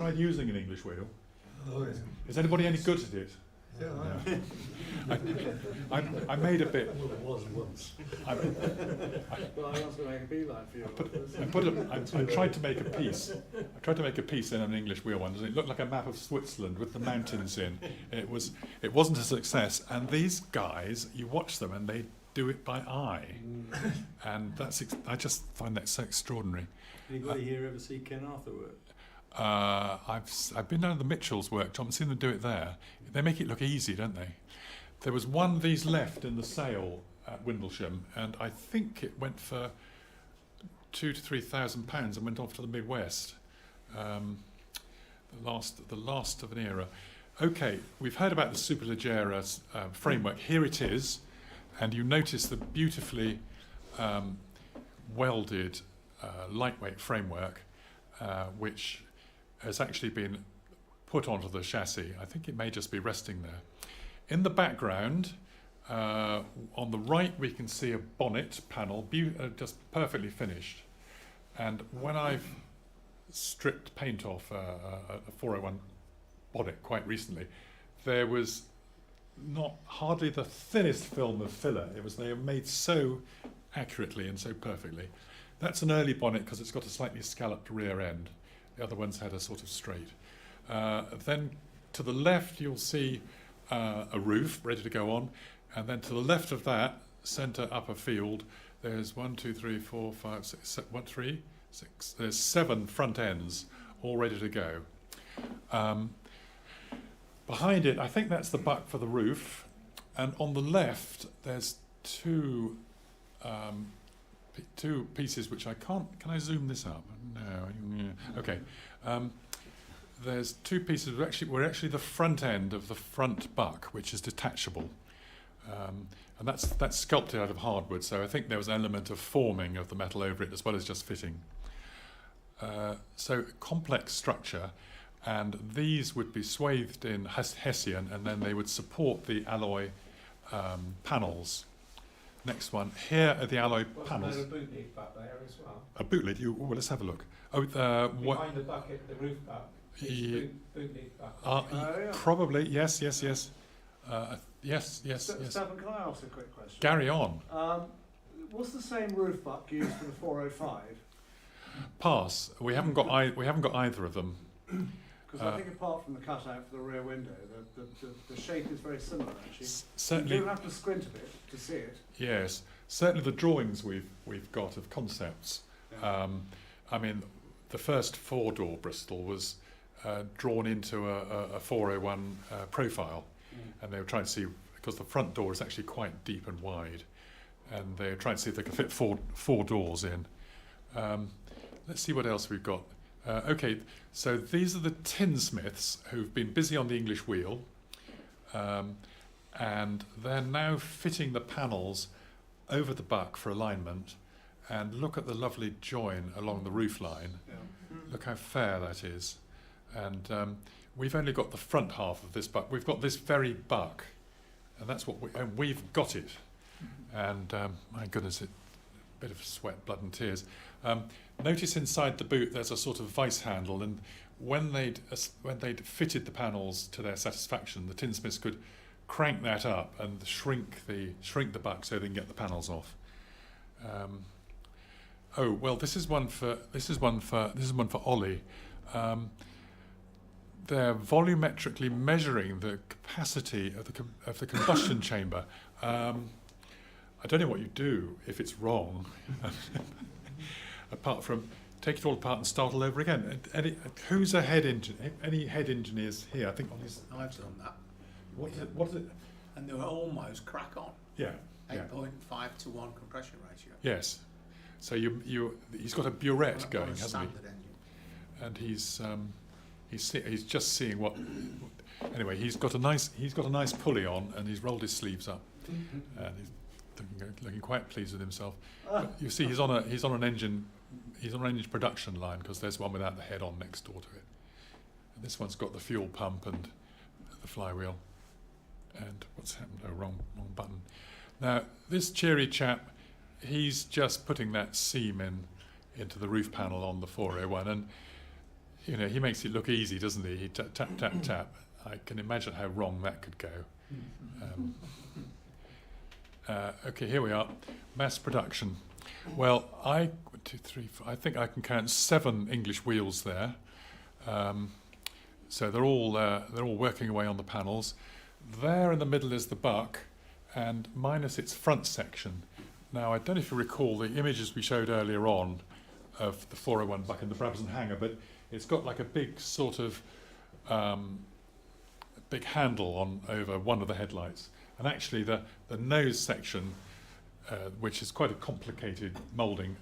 Tried using an English wheel. Oh, yes. Is anybody any good at it? Yeah, I made a bit. well, it was once. Well, I was going to make a beeline for you. I tried to make a piece. I tried to make a piece in an English wheel one. It looked like a map of Switzerland with the mountains in. It wasn't a success. And these guys, you watch them and they do it by eye, and I just find that so extraordinary. Anybody here ever see Ken Arthur work? I've been down to the Mitchell's workshop and seen them do it there. They make it look easy, don't they? There was one of these left in the sale at Windlesham, and I think it went for £2,000 to £3,000 and went off to the Midwest. The last of an era. Okay, we've heard about the Superleggera framework. Here it is, and you notice the beautifully welded lightweight framework, which has actually been put onto the chassis. I think it may just be resting there. In the background, on the right, we can see a bonnet panel, just perfectly finished. And when I've stripped paint off a 401 bonnet quite recently, there was hardly the thinnest film of filler. They were made so accurately and so perfectly. That's an early bonnet because it's got a slightly scalloped rear end. The other ones had a sort of straight. Then to the left you'll see a roof ready to go on, and then to the left of that, centre upper field, there's 1, 2, 3, 4, 5, 6, 1, 3, 6. There's 7 front ends all ready to go. Behind it, I think that's the buck for the roof, and on the left there's two pieces which I can't. Can I zoom this up? No. Okay. There's 2 pieces. We're actually the front end of the front buck, which is detachable, and that's sculpted out of hardwood. So I think there was an element of forming of the metal over it as well as just fitting. So complex structure, and these would be swathed in Hessian, and then they would support the alloy panels. Next one. Here are the alloy panels. Wasn't there a boot lid back there as well? A boot lid? Well, let's have a look. Behind the bucket, the roof back. Boot lid back. Probably, yes. Yes. Stefan, can I ask a quick question? Carry on. Was the same roof buck used for the 405? Pass. We haven't got either of them. Because I think apart from the cutout for the rear window, the shape is very similar actually. Certainly. You do have to squint a bit to see it. Yes. Certainly the drawings we've got of concepts. Yeah. I mean, the first 4-door Bristol was drawn into a 401 profile, and they were trying to see, because the front door is actually quite deep and wide, and they were trying to see if they could fit four doors in. Let's see what else we've got. Okay, so these are the tinsmiths who've been busy on the English wheel, and they're now fitting the panels over the buck for alignment. And look at the lovely join along the roof line. Yeah. Look how fair that is. And we've only got the front half of this buck. We've got this very buck, and that's what we've got it. And my goodness, a bit of sweat, blood and tears. Notice inside the boot there's a sort of vice handle, and when they'd fitted the panels to their satisfaction, the tinsmiths could crank that up and shrink the buck so they can get the panels off. Oh well, this is one for Ollie. They're volumetrically measuring the capacity of the combustion chamber. I don't know what you do if it's wrong, apart from take it all apart and start all over again. Who's a head engineer? Any head engineers here? I think Ollie's. I've done that. What is it? And they were almost crack on. Yeah. 8.5 to 1 compression ratio. Yes. So he's got a burette going, hasn't he? Engine. And he's just seeing what. Anyway, he's got a nice pulley on, and he's rolled his sleeves up, and he's looking quite pleased with himself. But you see, he's on an engine production line, because there's one without the head on next door to it, and this one's got the fuel pump and the flywheel. And what's happened? Oh, wrong button. Now this cheery chap, he's just putting that seam into the roof panel on the 401, and you know, he makes it look easy, doesn't he? He tap, tap, tap, tap. I can imagine how wrong that could go. Okay, here we are. Mass production. Well, I think I can count 7 English wheels there. So they're all working away on the panels. There in the middle is the buck, and minus its front section. Now, I don't know if you recall the images we showed earlier on of the 401 buck and the Brabazon hanger, but it's got like a big sort of big handle on over one of the headlights. And actually the nose section, which is quite a complicated moulding,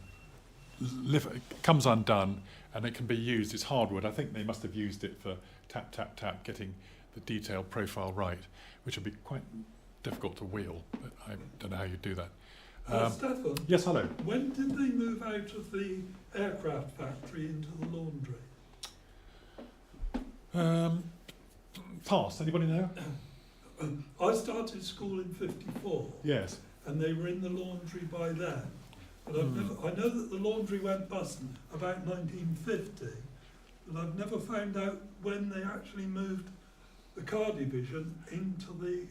comes undone, and it can be used. It's hardwood. I think they must have used it for tap, tap, tap, getting the detailed profile right, which would be quite difficult to wheel, but I don't know how you do that. Stefan, Yes, hello. when did they move out of the aircraft factory into the laundry? Pass. Anybody know? I started school in '54, Yes. and they were in the laundry by then. But I know that the laundry went bust about 1950, but I've never found out when they actually moved the car division into the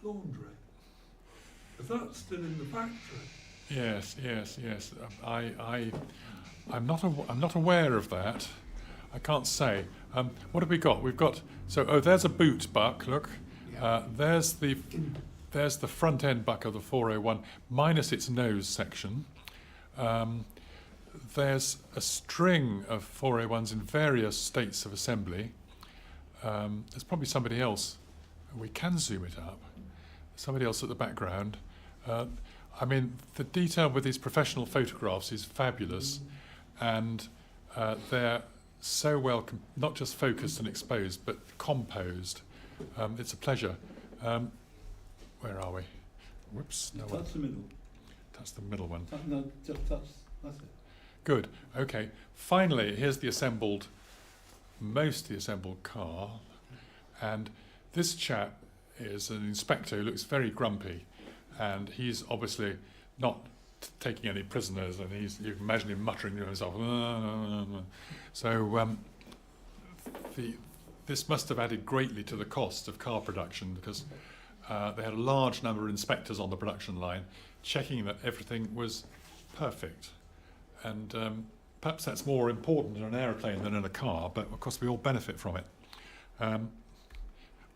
laundry. If that's still in the factory. Yes. I'm not aware of that. I can't say. What have we got? We've got there's a boot buck. Look, Yeah. there's the front end buck of the 401 minus its nose section. There's a string of 401s in various states of assembly. There's probably somebody else. We can zoom it up. Somebody else at the background. I mean, the detail with these professional photographs is fabulous, and they're so well, not just focused and exposed, but composed. It's a pleasure. Where are we? Whoops. No one. That's the middle. That's the middle one. No, just that's it. Good. Okay. Finally, here's the mostly assembled car, and this chap is an inspector who looks very grumpy, and he's obviously not taking any prisoners, and you can imagine him muttering to himself. So this must have added greatly to the cost of car production, because they had a large number of inspectors on the production line checking that everything was perfect. And perhaps that's more important in an aeroplane than in a car, but of course we all benefit from it.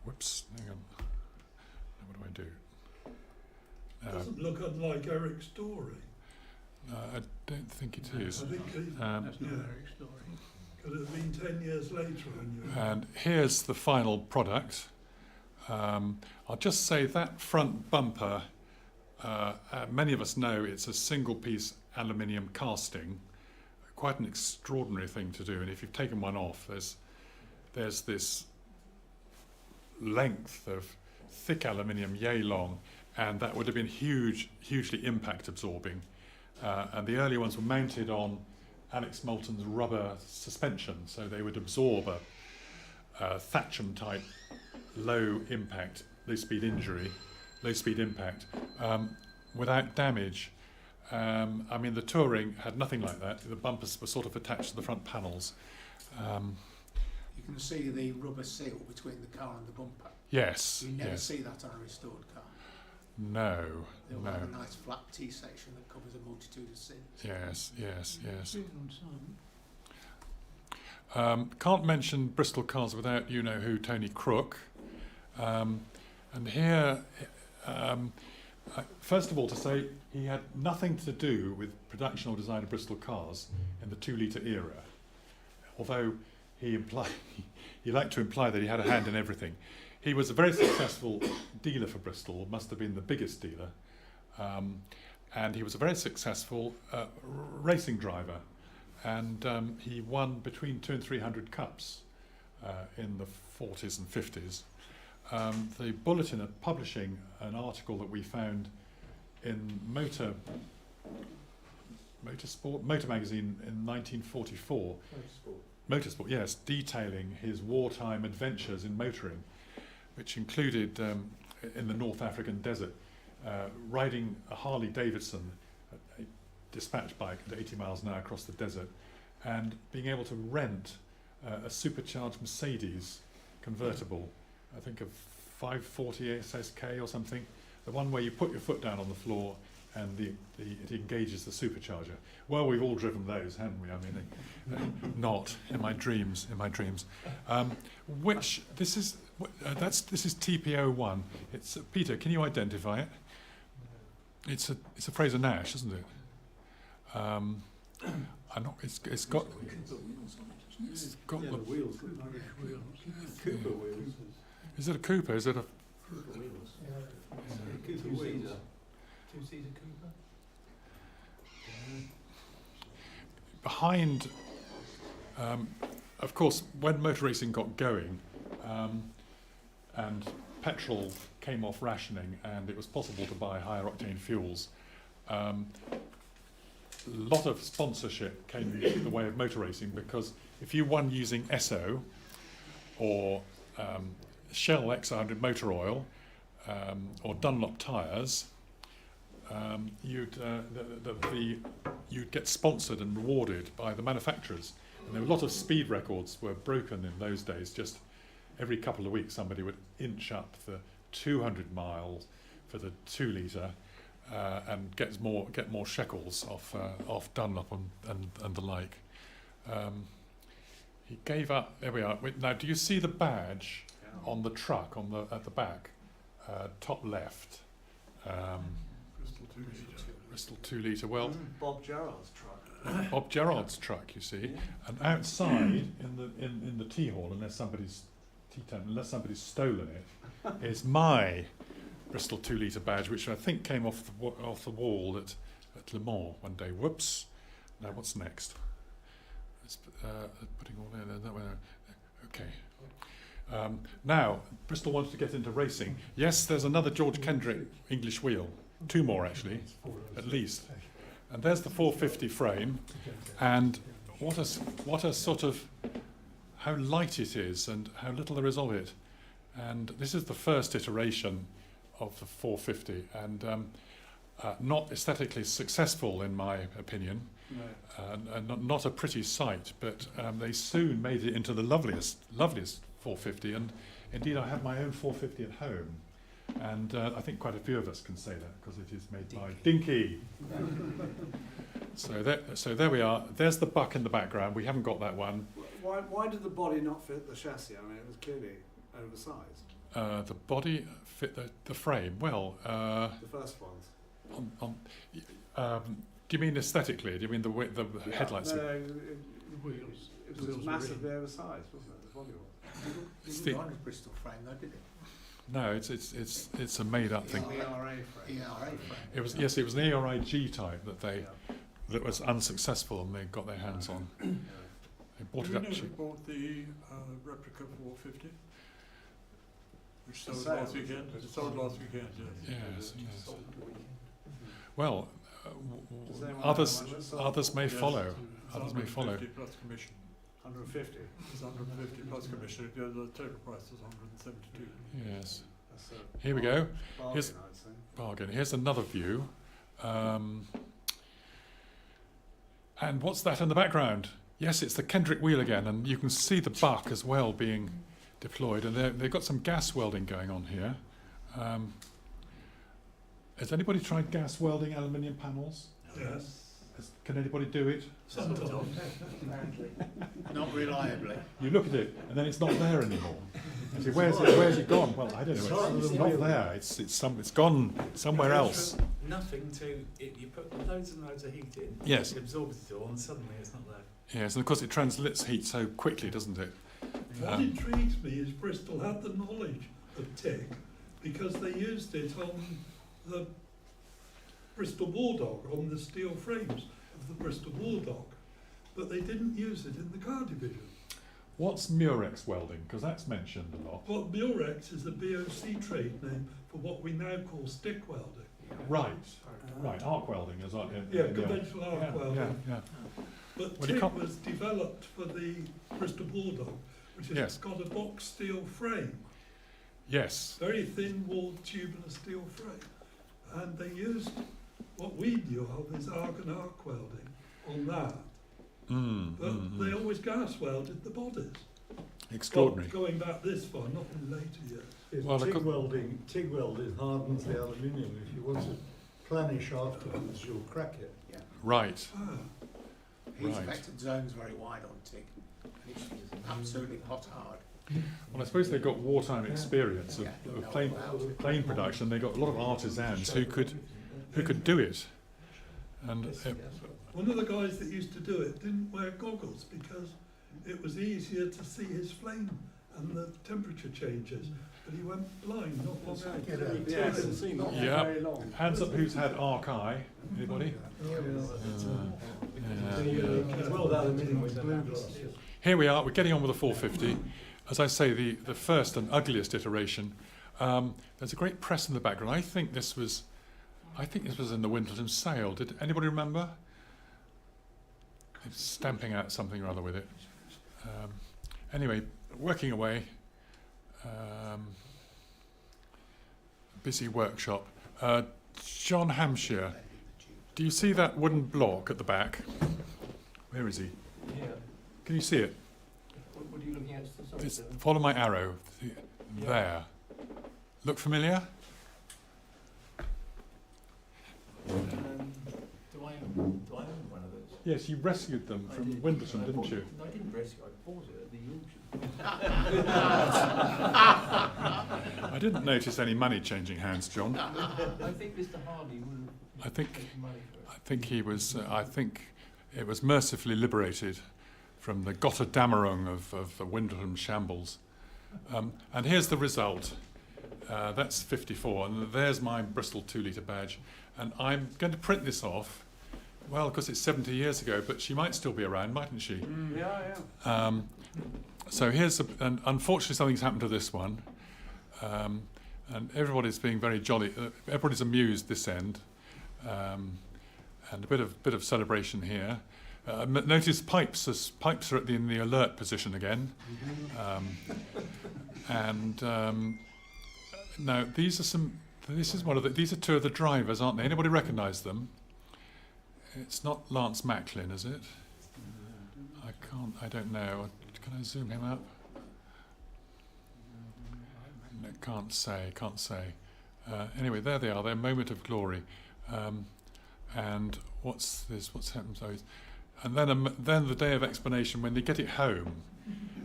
Whoops, hang on. What do I do? Doesn't look unlike Eric's story. I don't think it is. I think That's not yeah. Eric's story. Could have been 10 years later when you. And here's the final product. I'll just say that front bumper, many of us know it's a single piece aluminium casting, quite an extraordinary thing to do, and if you've taken one off, there's this length of thick aluminium, yay long, and that would have been hugely impact absorbing, and the early ones were mounted on Alex Moulton's rubber suspension, so they would absorb a Thatcham type low speed impact without damage. I mean, the Touring had nothing like that. The bumpers were sort of attached to the front panels. You can see the rubber seal between the car and the bumper. Yes. You never yes. see that on a restored car. No. They'll No. have a nice flat T section that covers a multitude of sins. Yes. Read on some. Can't mention Bristol cars without you know who, Tony Crook. And here, first of all, to say he had nothing to do with production or design of Bristol cars in the 2-litre era, although he liked to imply that he had a hand in everything. He was a very successful dealer for Bristol, must have been the biggest dealer, and he was a very successful racing driver, and he won between 200 and 300 cups in the 40s and 50s. The Bulletin are publishing an article that we found in Motor magazine in 1944. Motorsport, yes, detailing his wartime adventures in motoring, which included in the North African desert, riding a Harley Davidson, a dispatch bike at 80 miles an hour across the desert, and being able to rent a supercharged Mercedes convertible, I think a 540 SSK or something, the one where you put your foot down on the floor and it engages the supercharger. Well, we've all driven those, haven't we? I mean, not in my dreams. Which this is this is TP01. It's Peter. Can you identify it? It's a Fraser Nash, isn't it? I'm not. It's got. It's got Yeah, the, the wheels look like Cooper wheels. is it a Cooper? Is it a? Cooper wheels. Yeah. Cooper wheels. Two-seater Cooper. Behind, of course, when motor racing got going, and petrol came off rationing, and it was possible to buy higher octane fuels. A lot of sponsorship came in the way of motor racing, because if you won using Esso or Shell X100 motor oil or Dunlop tyres, you'd get sponsored and rewarded by the manufacturers. And there were a lot of speed records were broken in those days. Just every couple of weeks, somebody would inch up the 200 miles for the 2 litre and get more shekels off Dunlop and the like. He gave up. There we are. Now, do you see the badge on the truck at the back, top left? Bristol 2 litre. Well, Bob Gerard's truck. Bob Gerard's truck, you see, and outside in the tea hall, unless somebody's stolen it, is my Bristol 2 litre badge, which I think came off the wall at Le Mans one day. Whoops! Now what's next? It's putting all in that way. Okay. Now Bristol wanted to get into racing. Yes, there's another George Kendrick English wheel. 2 more actually, at least. And there's the 450 frame, and what a sort of how light it is and how little there is of it. And this is the first iteration of the 450, and not aesthetically successful in my opinion, and not a pretty sight. But they soon made it into the loveliest 450, and indeed I have my own 450 at home. And I think quite a few of us can say that, because it is made by Dinky. So there we are. There's the buck in the background. We haven't got that one. Why did the body not fit the chassis? I mean, it was clearly oversized. The body fit the frame. Well, The first ones. do you mean aesthetically? Do you mean the headlights? No, it was massively oversized, wasn't it? The body was. It didn't run a Bristol frame though, did it? No, it's a made-up thing. ERA frame. ERA frame. It was it was an ERIG type that was unsuccessful, and they got their hands on. They bought it up cheap. Bought the replica 450, which sold sale. last weekend. It sold last weekend, yes. Yes. Well, Does anyone know others how much it sold? others may Yes. follow. It's Others may follow. 150 plus commission. 150. It's 150 plus commission. The total price was 172. Yes. That's a Here we go. bargain, Here's- I'd say. Bargain. Here's another view. And what's that in the background? Yes, it's the Kendrick wheel again, and you can see the buck as well being deployed, and they've got some gas welding going on here. Has anybody tried gas welding aluminium panels? Yes. Can anybody do it? Sometimes. Not reliably. You look at it, and then it's not there anymore. You say, where's it gone? Well, I don't know. It's not there. It's gone somewhere else. Nothing to it. You put loads and loads of heat in. Yes. It absorbs it all, and suddenly it's not there. Yes, and of course it transmits heat so quickly, doesn't it? What intrigues me is Bristol had the knowledge of TIG because they used it on the Bristol Bulldog, on the steel frames of the Bristol Bulldog, but they didn't use it in the car division. What's Murex welding? Because that's mentioned a lot. Well, Murex is the BOC trade name for what we now call stick welding. Right, arc welding is Conventional arc welding. Yeah. But Well, you TIG can't- was developed for the Bristol Bulldog, which has Yes. got a box steel frame, Yes. very thin walled tubular steel frame. And they used what we knew of as arc and arc welding on that. but they always gas welded the bodies. Extraordinary. Well, going back this far, not in later years. Well, TIG welding hardens the aluminium. If you want to plenish afterwards, you'll crack it. Yeah. Right. Ah, Heat Right. affected zone's very wide on TIG. And it's absolutely hot hard. Well, I suppose they've got wartime experience Yeah. of plane production. They've got a lot of artisans who could do it. And one of the guys that used to do it didn't wear goggles because it was easier to see his flame and the temperature changes. But he went blind not long after. yeah, hands up who's had arc eye. Anybody? Here we are. We're getting on with the 450. As I say, the first and ugliest iteration. There's a great press in the background. I think this was in the Winterton sale. Did anybody remember? It's stamping out something or other with it. Anyway, working away. Busy workshop. John Hampshire, do you see that wooden block at the back? Where is he? Yeah. Can you see it? What are you looking at? Sorry, It's, sir. follow my arrow. Yeah. There. Look familiar? Do I own one of those? Yes, you rescued them I from did. Winterton, I didn't bought you? it. No, I didn't rescue. I bought it at the auction. I didn't notice any money changing hands, John. I think Mr. Hardy would have I think taken money for it. I think he was. I think it was mercifully liberated from the Gotterdammerung of the Winterton shambles. And here's the result. That's 54, and there's my Bristol 2-litre badge. And I'm going to print this off. Well, because it's 70 years ago, but she might still be around, mightn't she? Yeah. So here's, and unfortunately something's happened to this one. And everybody's being very jolly. Everybody's amused this end. And a bit of celebration here. Notice pipes are in the alert position again. Now these are two of the drivers, aren't they? Anybody recognise them? It's not Lance Macklin, is it? I don't know. Can I zoom him up? No, can't say. Anyway, there they are. Their moment of glory. And what's this? What's happened? So, and then the day of explanation when they get it home,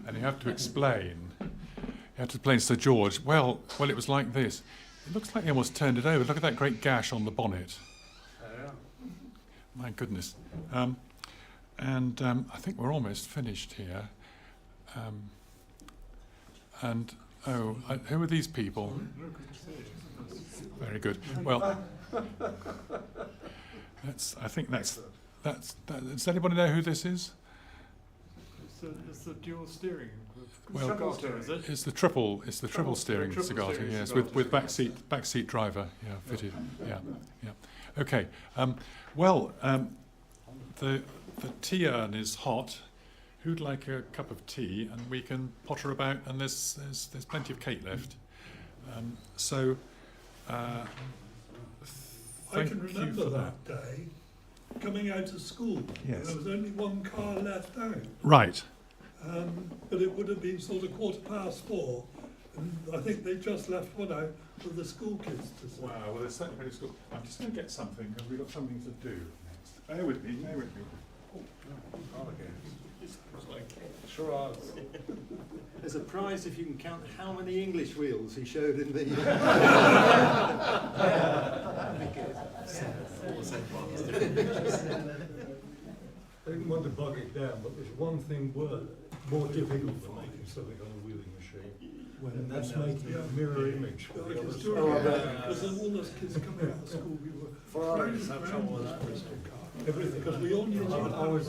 and you have to explain. You have to explain to Sir George. Well, it was like this. It looks like they almost turned it over. Look at that great gash on the bonnet. My goodness. I think we're almost finished here. Who are these people? Very good. Well, that's. Does anybody know who this is? It's the dual steering. Well, Zagato, is it? It's the triple steering triple Zagato, steering yes, Zagato, with yeah. backseat driver, fitted, yeah. Okay. The tea urn is hot. Who'd like a cup of tea? And we can potter about, and there's plenty of cake left. I Thank can you remember for that day coming out of school. Yes. There was only one car left out, Right. but it would have been sort of 4:15, and I think they just left one out for the school kids to see. Wow. Well, there's certainly very school. I'm just going to get something because we've got something to do next. Bear with me. Sure. There's a prize if you can count how many English wheels he showed in the... I didn't want to bog it down, but there's one thing more difficult for making something on a wheeling machine, and that's making a mirror image for the other side. Because all those kids coming out of school, we were Ferraris have trouble with that Bristol car. everything, because we all knew I was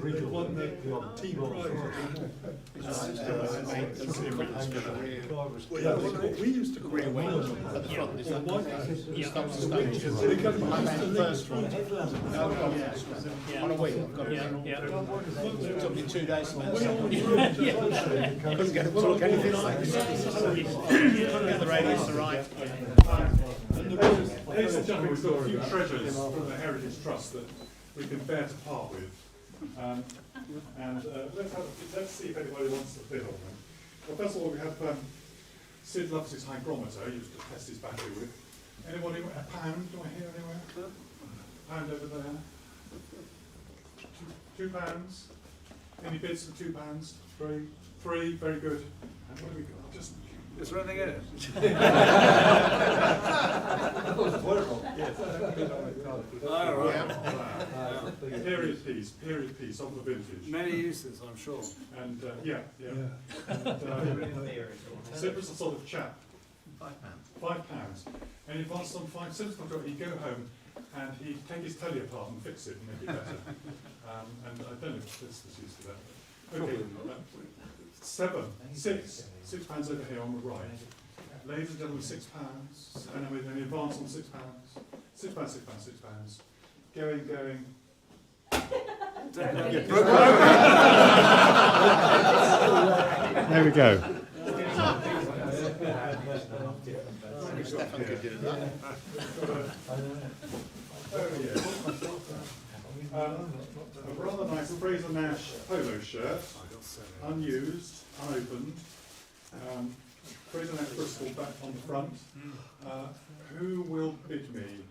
they won the team prize. Well, that's what we used to call it. At the front, is that White stops because we used to link on a week? I've got it. It took me 2 days to make we all it. knew Couldn't get it to look anything like this. Couldn't get the radius to right. Here's a few treasures from the Heritage Trust that we can bear to part with. Let's see if anybody wants to bid on them. Well, first of all, we have Sid loves his hygrometer, he used to test his battery with. Anybody, a pound, do I hear anywhere? Pound over there. £2. Any bids for £2? Three, very good. And what have we got? Is there anything in it? Period piece of the vintage. Many uses, I'm sure. And Sid was the sort of chap. £5. And he advanced on 5 cents. He'd go home and he'd take his telly apart and fix it and make it better. And I don't know if this was used to that. Okay, £6 over here on the right. Ladies and gentlemen, £6. And then we advance on £6. £6. Going. There we go. Stefan could do that. A rather nice Fraser Nash polo shirt, unused, unopened. Fraser Nash Bristol back on the front. Who will bid me?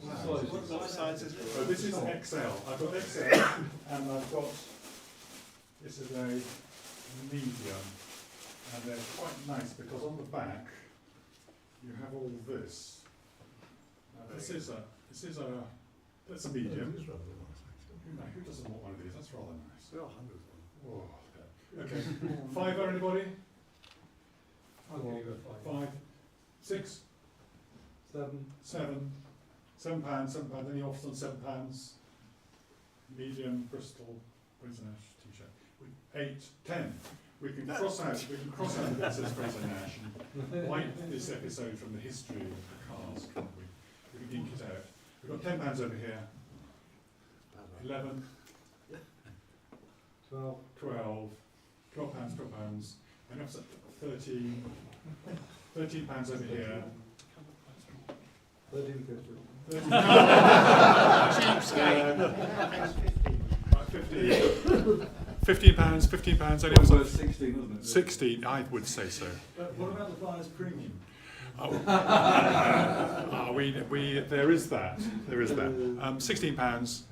What size is it? So this is XL. I've got XL and I've got, this is a medium. And they're quite nice because on the back you have all this. This is a that's a medium. Who doesn't want one of these? That's rather nice. There are hundreds of them. Okay. £5 anybody? I'll give you a 5. 6. 7. £7. Any offers on £7? Medium Bristol Fraser Nash t-shirt. 8. 10. We can cross out the bit that says Fraser Nash and wipe this episode from the history of the cars, can't we? We can ink it out. We've got £10 over here. 11. 12. £12. And that's 13. £13 over here. £15. Any offers? 16, wasn't it? 16, I would say so. What about the buyer's premium? There is that. £16.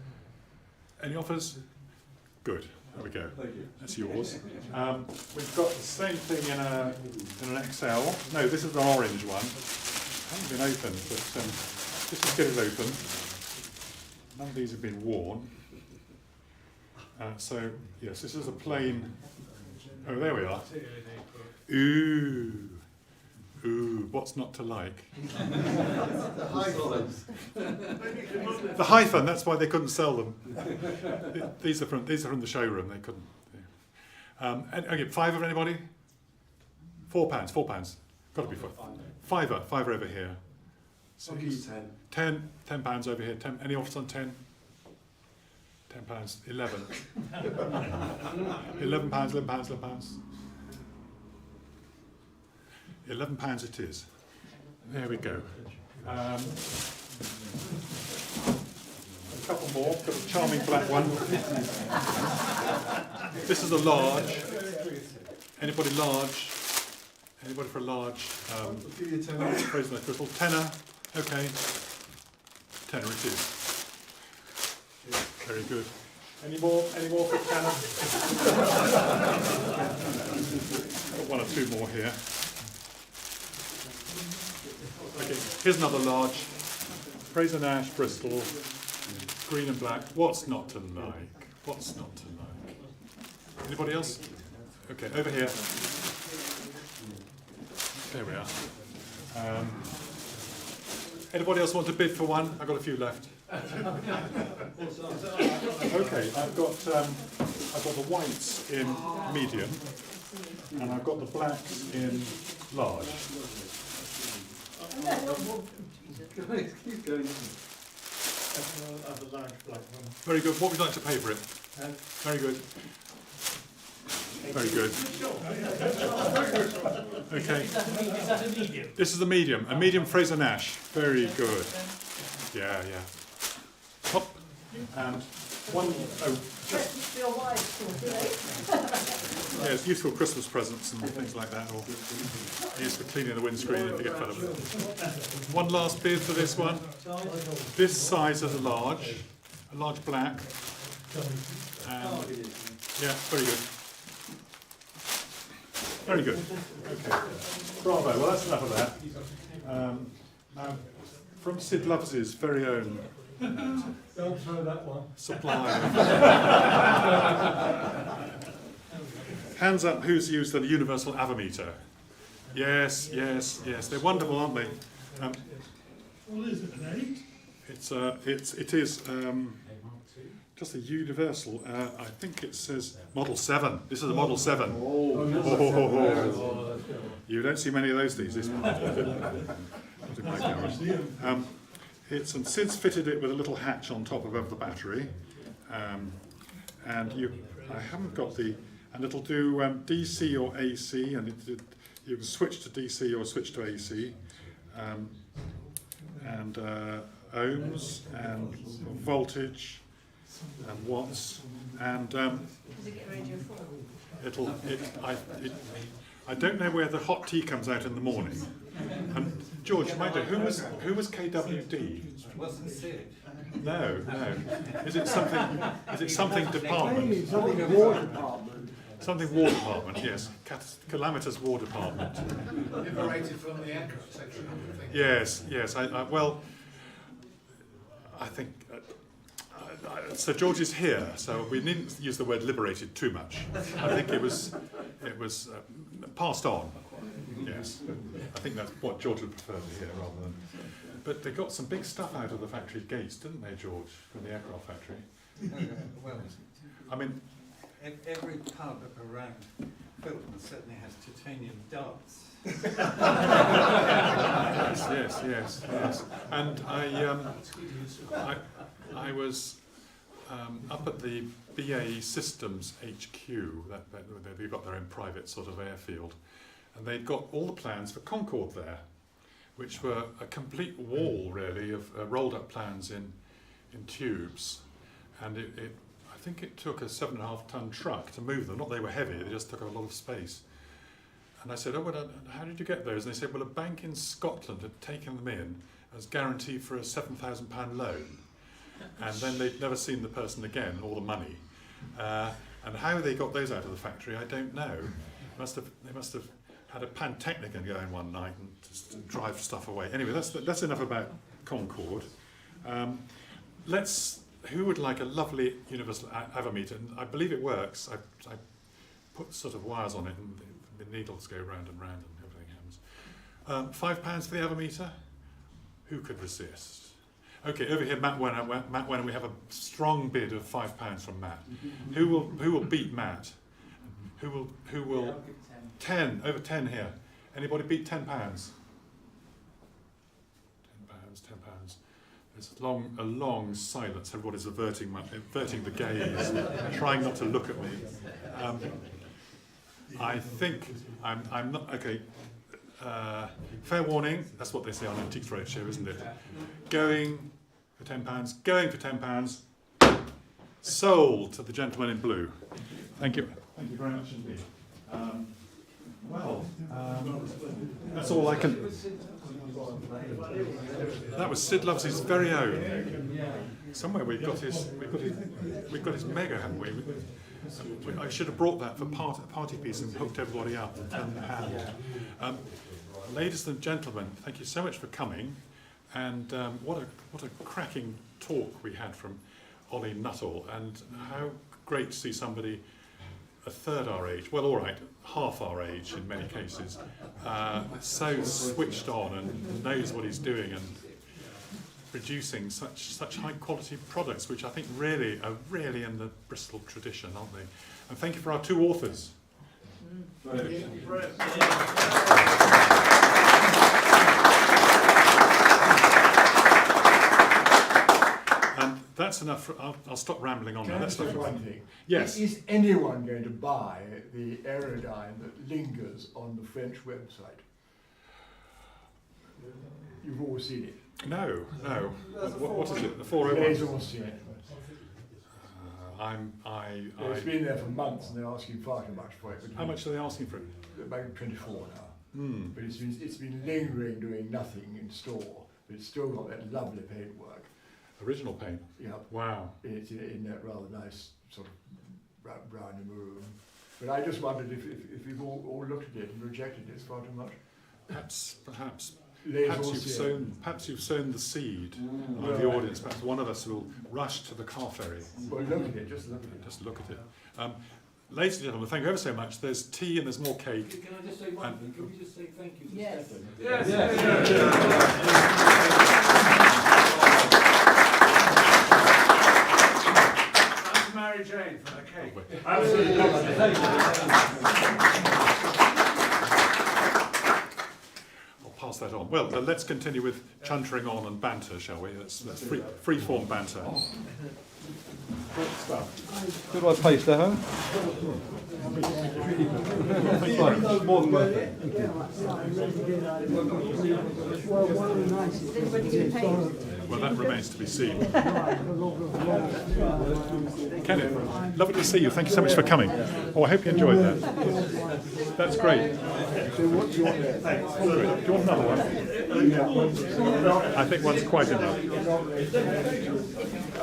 Any offers? Good. There we go. Thank you. That's yours. We've got the same thing in an XL. No, this is an orange one. Hasn't been opened, but just let's get it open. None of these have been worn. So yes, this is a plain. Oh, there we are. Ooh, what's not to like? The hyphen. That's why they couldn't sell them. These are from the showroom. They couldn't. Okay, £5 anybody? £4. Got to be £5. £5 over here. I'll give you 10 £10 over here. Any offers on 10? £10. 11. £11. £11 it is. There we go. A couple more. Got a charming black one. This is a large. Anybody large? Anybody for a large? I'll give you 10. Fraser Nash Bristol. Tenner. Okay. Tenner it is. Very good. Any more for tenner? Got one or two more here. Okay, here's another large. Fraser Nash Bristol. Green and black. What's not to like? What's not to like? Anybody else? Okay, over here. There we are. Anybody else want to bid for one? I've got a few left. Okay, I've got the whites in medium, and I've got the blacks in large. Keep going. Very good. What would you like to pay for it? Very good. Very good. Okay. Is that a medium? This is a medium. A medium Fraser Nash. Very good. Yeah. Hop. And one, For your wife, yeah, it's useful Christmas presents and things like that, or used for cleaning the windscreen if you get fed up with it. One last bid for this one. This size is a large black. And yeah, very good. Very good. Okay. Bravo. Well, that's enough of that. Now, from Sid Loves' very own Don't throw that one. supply. Hands up who's used the universal avometer. Yes, yes, yes. They're wonderful, aren't they? What is it, an 8? It is just a universal. I think it says Model 7. This is a Model 7. You don't see many of those these days. Not in my garage. It's and since fitted it with a little hatch on top above the battery, and I haven't got and it'll do DC or AC, and you can switch to DC or switch to AC, and ohms and voltage and watts, and Does it get Radio 4? I don't know where the hot tea comes out in the morning. George, you might know, who was KWD? Wasn't Sid. No. Is it something department? Something war department. Something War Department, yes. Calamitous War Department. Liberated from the aircraft section, I think. Yes. I think. So George is here, so we needn't use the word liberated too much. I think it was passed on. Yes, I think that's what George would prefer to hear rather than. But they got some big stuff out of the factory gates, didn't they, George, from the aircraft factory? Well, I mean, every pub around Filton certainly has titanium darts. yes. And I was up at the BAE Systems HQ. They've got their own private sort of airfield, and they'd got all the plans for Concorde there, which were a complete wall really of rolled up plans in tubes, and I think it took a 7.5-ton truck to move them. Not they were heavy; they just took up a lot of space. And I said, "Oh, well, how did you get those?" And they said, "Well, a bank in Scotland had taken them in as guarantee for a £7,000 loan, and then they'd never seen the person again or the money. And how they got those out of the factory, I don't know. They must have had a Pantechnicon going one night and just drive stuff away. Anyway, that's enough about Concorde. Who would like a lovely universal avometer? And I believe it works. I put sort of wires on it, and the needles go round and round, and everything happens. £5 for the avometer. Who could resist? Okay, over here, Matt Wenner, we have a strong bid of £5 from Matt. Who will beat Matt? Who will 10, over 10 here. Anybody beat £10? £10. There's a long silence. Everybody's averting the gaze, trying not to look at me. I think I'm not okay. Fair warning. That's what they say on Antiques Roadshow, isn't it? Going for £10. Going for £10. Sold to the gentleman in blue. Thank you. Thank you very much indeed. That's all I can. That was Sid Loves' very own. Somewhere we've got his mega, haven't we? I should have brought that for party piece and hooked everybody up and turned the hand. Ladies and gentlemen, thank you so much for coming, and what a cracking talk we had from Ollie Nutall, and how great to see somebody a third our age, well, all right, half our age in many cases, so switched on and knows what he's doing and producing such high quality products, which I think really are in the Bristol tradition, aren't they? And thank you for our two authors. And that's enough. I'll stop rambling on now. That's enough. One thing. Yes. Is anyone going to buy the aerodyne that lingers on the French website? You've all seen it. No. What is it? The 401? They've all seen it. It's been there for months and they're asking far too much for it. How much are they asking for it? They're making 24 now. Hmm. But it's been lingering doing nothing in store, but it's still got that lovely paintwork. Original paint. Yeah. Wow. It's in that rather nice sort of browny maroon. But I just wondered if you've all looked at it and rejected it far too much. Perhaps Les perhaps you've sown the seed of the audience. Perhaps one of us will rush to the car ferry. Well, look at it, just look at it. Just look at it. Ladies and gentlemen, thank you ever so much. There's tea and there's more cake. Can I just say one thing? Can we just say thank you to Yes. Stefan? Yes. Thanks, Mary Jane, for the cake. Absolutely. I'll pass that on. Well, let's continue with chuntering on and banter, shall we? That's free-form banter. Good one, taste there, huh? More than worth it. Well, that remains to be seen. Kenneth, lovely to see you. Thank you so much for coming. Oh, I hope you enjoyed that. That's great. Do you want another one? I think one's quite enough.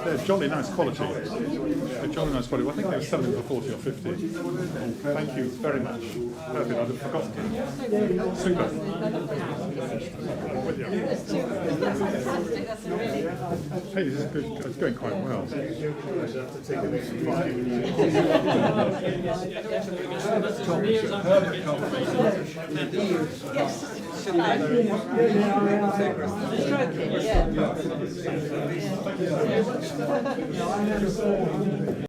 They're jolly nice quality. They're jolly nice quality. Well, I think they were selling for 40 or 50. Thank you very much. Perfect. I'd have forgotten. Super. With you. Hey, this is good. It's going quite well. Yes. Stroking, yeah.